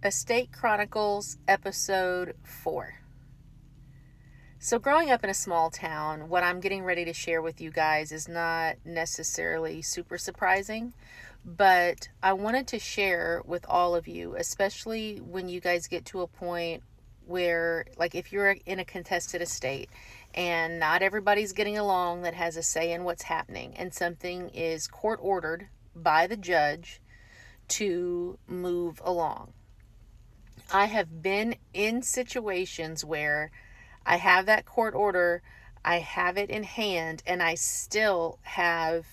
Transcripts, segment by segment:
Estate Chronicles, Episode 4. So, growing up in a small town, what I'm getting ready to share with you guys is not necessarily super surprising, but I wanted to share with all of you, especially when you guys get to a point where, like, if you're in a contested estate and not everybody's getting along that has a say in what's happening, and something is court ordered by the judge to move along. I have been in situations where I have that court order, I have it in hand, and I still have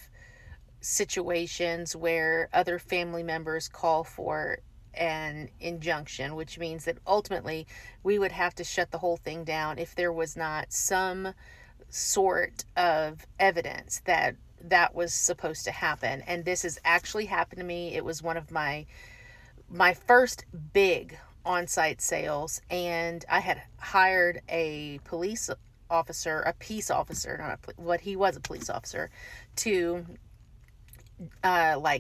situations where other family members call for an injunction, which means that ultimately we would have to shut the whole thing down if there was not some sort of evidence that that was supposed to happen. And this has actually happened to me. It was one of my first big on-site sales, and I had hired a police officer, a peace officer, what he was, a police officer, to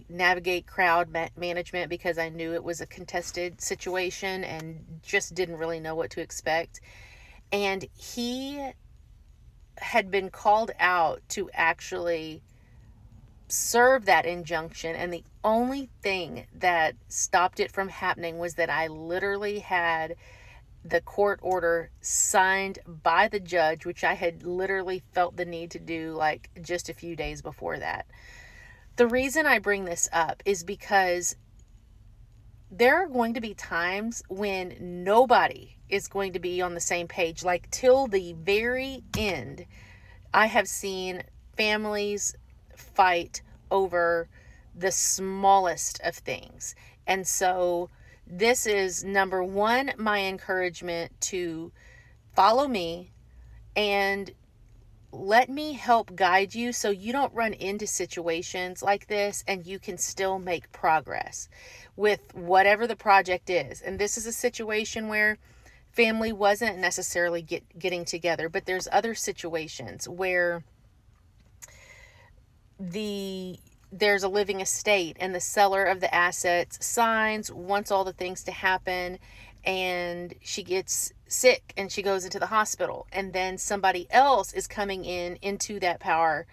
navigate crowd management, because I knew it was a contested situation and just didn't really know what to expect. And he had been called out to actually serve that injunction, and the only thing that stopped it from happening was that I literally had the court order signed by the judge, which I had literally felt the need to do like just a few days before that. The reason I bring this up is because there are going to be times when nobody is going to be on the same page. Like, till the very end, I have seen families fight over the smallest of things. And so this is, number one, my encouragement to follow me and let me help guide you so you don't run into situations like this, and you can still make progress with whatever the project is. And this is a situation where family wasn't necessarily getting together, but there's other situations where there's a living estate and the seller of the assets signs, wants all the things to happen, and she gets sick and she goes into the hospital, and then somebody else is coming into that power,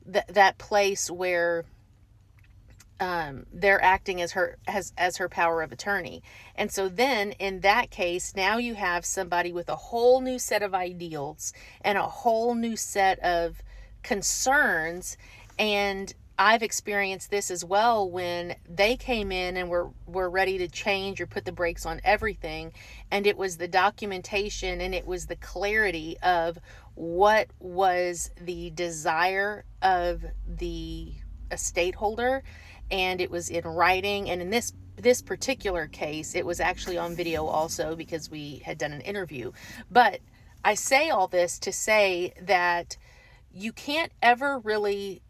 that place where they're acting as her power of attorney. And so then in that case, now you have somebody with a whole new set of ideals and a whole new set of concerns. And I've experienced this as well, when they came in and were ready to change or put the brakes on everything. And it was the documentation and it was the clarity of what was the desire of the estate holder. And it was in writing. And in this particular case, it was actually on video also, because we had done an interview. But I say all this to say that you can't ever really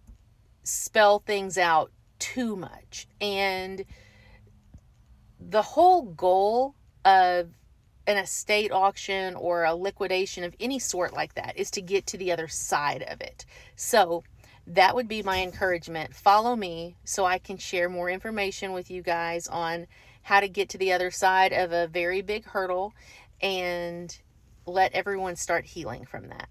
spell things out too much. And the whole goal of an estate auction or a liquidation of any sort like that is to get to the other side of it. So that would be my encouragement. Follow me so I can share more information with you guys on how to get to the other side of a very big hurdle and let everyone start healing from that.